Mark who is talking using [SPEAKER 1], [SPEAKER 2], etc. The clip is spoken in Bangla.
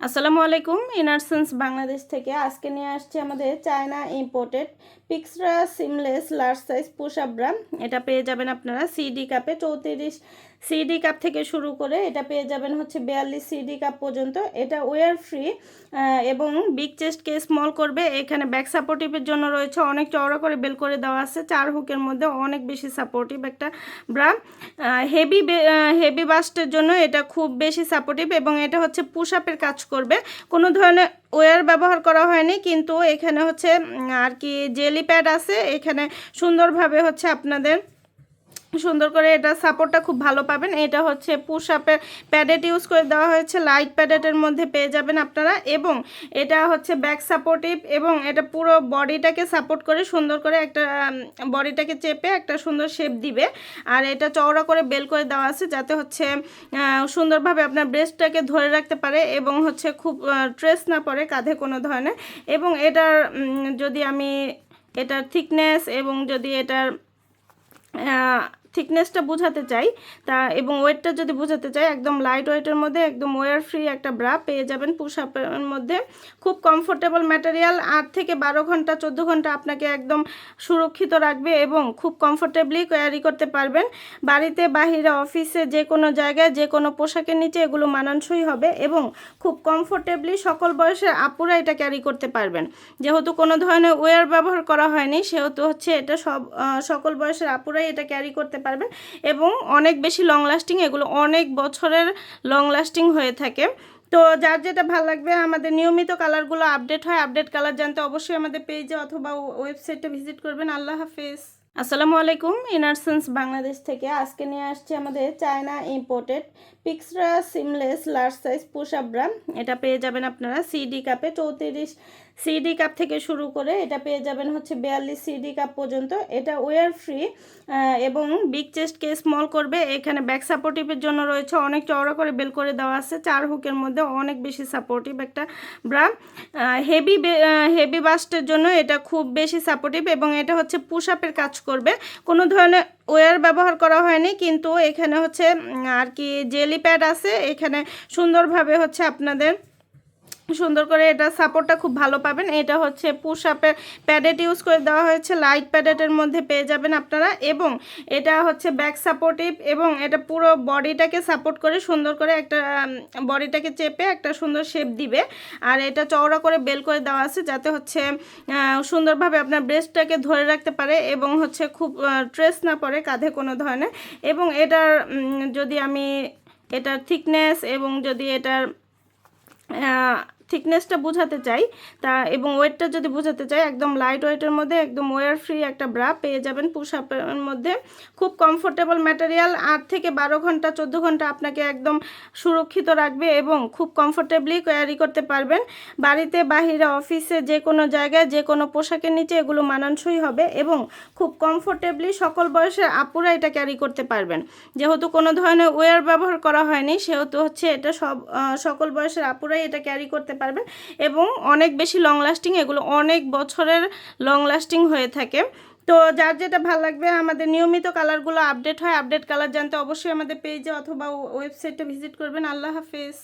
[SPEAKER 1] আসসালামু আলাইকুম। ইনারসেন্স বাংলাদেশ থেকে আজকে নিয়ে আসছি আমাদের চায়না ইম্পোর্টেড পিক্সরা seamless large size push up bra. এটা পেয়ে যাবেন আপনারা সিডি কাপে 34 সিডি কাপ থেকে শুরু করে এটা পেয়ে যাবেন হচ্ছে 42 সিডি কাপ পর্যন্ত। এটা ওয়ার ফ্রি এবং বিগ চেস্টকে স্মল করবে। এখানে ব্যাক সাপোর্টিভের জন্য রয়েছে অনেক চওড়া করে বেল করে দেওয়া আছে, 4 হুকের মধ্যে অনেক বেশি সাপোর্টিভ একটা ব্রা। হেভি বাস্টের জন্য এটা খুব বেশি সাপোর্টিভ এবং এটা হচ্ছে পুশ আপের কাজ করবে। কোনো ধরনের ওয়্যার ব্যবহার করা হয়নি, কিন্তু এখানে হচ্ছে আর কি জেলি প্যাড আছে। এখানে সুন্দরভাবে হচ্ছে আপনাদের সুন্দর করে এটা সাপোর্টটা খুব ভালো পাবেন। এটা হচ্ছে পুশ আপের প্যাডেট ইউজ করে দেওয়া হয়েছে, লাইট প্যাডেটের মধ্যে পেয়ে যাবেন আপনারা। এবং এটা হচ্ছে ব্যাক সাপোর্টিভ এবং এটা পুরো বডিটাকে সাপোর্ট করে সুন্দর করে একটা বডিটাকে চেপে একটা সুন্দর শেপ দিবে। আর এটা চওড়া করে বেল করে দেওয়া আছে যাতে হচ্ছে সুন্দরভাবে আপনার ব্রেস্টটাকে ধরে রাখতে পারে এবং হচ্ছে খুব ট্রেস না পড়ে কাঁধে কোনো ধরনের। এবং এটার যদি আমি এটার থিকনেস এবং যদি এটার থিকনেসটা বোঝাতে চাই এবং ওয়েটটা যদি বোঝাতে চাই, একদম লাইট ওয়েটের মধ্যে একদম ওয়ার ফ্রি একটা ব্রা পেয়ে যাবেন পুশ আপের মধ্যে। খুব কমফোর্টেবল ম্যাটেরিয়াল, 8 থেকে 12 ঘন্টা 14 ঘন্টা আপনাকে একদম সুরক্ষিত রাখবে এবং খুব কমফোর্টেবলি ক্যারি করতে পারবেন। বাড়িতে বাহিরে অফিসে যে কোনো জায়গায় যে কোনো পোশাকের নিচে এগুলো মানানসই হবে এবং খুব কমফোর্টেবলি সকল বয়সের আপুরা এটা ক্যারি করতে পারবেন। যেহেতু কোনো ধরনের ওয়্যার ব্যবহার করা হয়নি সেহেতু হচ্ছে এটা সকল বয়সের আপুরাই এটা ক্যারি করতে পারবেন এবং অনেক বেশি লং লাস্টিং, এগুলো অনেক বছরের লং লাস্টিং হয়ে থাকে। তো যার যেটা ভালো লাগবে, আমাদের নিয়মিত কালারগুলো আপডেট হয়। আপডেট কালার জানতে অবশ্যই আমাদের পেজে অথবা ওয়েবসাইটে ভিজিট করবেন। আল্লাহ হাফেজ। আসসালামু আলাইকুম। ইনারসেন্স বাংলাদেশ থেকে আজকে নিয়ে আসছি আমাদের চায়না ইম্পোর্টেড পিক্সরা seamless large size push up bra. এটা পেয়ে যাবেন আপনারা সিডি কাপে 34 সিডি কাপ থেকে শুরু করে এটা পেয়ে যাবেন হচ্ছে 42 সিডি কাপ পর্যন্ত। এটা ওয়ার ফ্রি এবং বিগ চেস্টকে স্মল করবে। এখানে ব্যাক সাপোর্টিভের জন্য রয়েছে অনেক চওড়া করে বেল করে দেওয়া আছে, 4 হুকের মধ্যে অনেক বেশি সাপোর্টিভ একটা ব্রা। হেভি বাস্টের জন্য এটা খুব বেশি সাপোর্টিভ এবং এটা হচ্ছে পুশ আপের কাজ করবে। কোনো ধরনের ওয়্যার ব্যবহার করা হয়নি, কিন্তু এখানে হচ্ছে আর কি জেলি প্যাড আছে। এখানে সুন্দরভাবে হচ্ছে আপনাদের সুন্দর করে এটা সাপোর্টটা খুব ভালো পাবেন। এটা হচ্ছে পুশ আপের প্যাডেট ইউজ করে দেওয়া হয়েছে, লাইট প্যাডেটের মধ্যে পেয়ে যাবেন আপনারা। এবং এটা হচ্ছে ব্যাক সাপোর্টিভ এবং এটা পুরো বডিটাকে সাপোর্ট করে সুন্দর করে একটা বডিটাকে চেপে একটা সুন্দর শেপ দিবে। আর এটা চওড়া করে বেল করে দেওয়া আছে যাতে হচ্ছে সুন্দরভাবে আপনার ব্রেস্টটাকে ধরে রাখতে পারে এবং হচ্ছে খুব ট্রেস না পড়ে কাঁধে কোনো ধরনের। এবং এটার যদি আমি এটার থিকনেস এবং যদি এটার থিকনেসটা বোঝাতে চাই এবং ওয়েটটা যদি বোঝাতে চাই, একদম লাইট ওয়েটের মধ্যে একদম ওয়ার ফ্রি একটা ব্রা পেয়ে যাবেন পুশ আপের মধ্যে। খুব কমফোর্টেবল ম্যাটেরিয়াল, 8 থেকে 12 ঘন্টা 14 ঘন্টা আপনাকে একদম সুরক্ষিত রাখবে এবং খুব কমফোর্টেবলি ক্যারি করতে পারবেন। বাড়িতে বাহিরে অফিসে যে কোনো জায়গায় যে কোনো পোশাকের নিচে এগুলো মানানসই হবে এবং খুব কমফোর্টেবলি সকল বয়সের আপুরা এটা ক্যারি করতে পারবেন। যেহেতু কোনো ধরনের ওয়্যার ব্যবহার করা হয়নি সেহেতু হচ্ছে এটা সকল বয়সের আপুরাই এটা ক্যারি করতে পারবেন এবং অনেক বেশি লং লাস্টিং, এগুলো অনেক বছরের লং লাস্টিং হয়ে থাকে। তো যার যেটা ভালো লাগবে, আমাদের নিয়মিত কালারগুলো আপডেট হয়। আপডেট কালার জানতে অবশ্যই আমাদের পেজে অথবা ওয়েবসাইটে ভিজিট করবেন। আল্লাহ হাফেজ।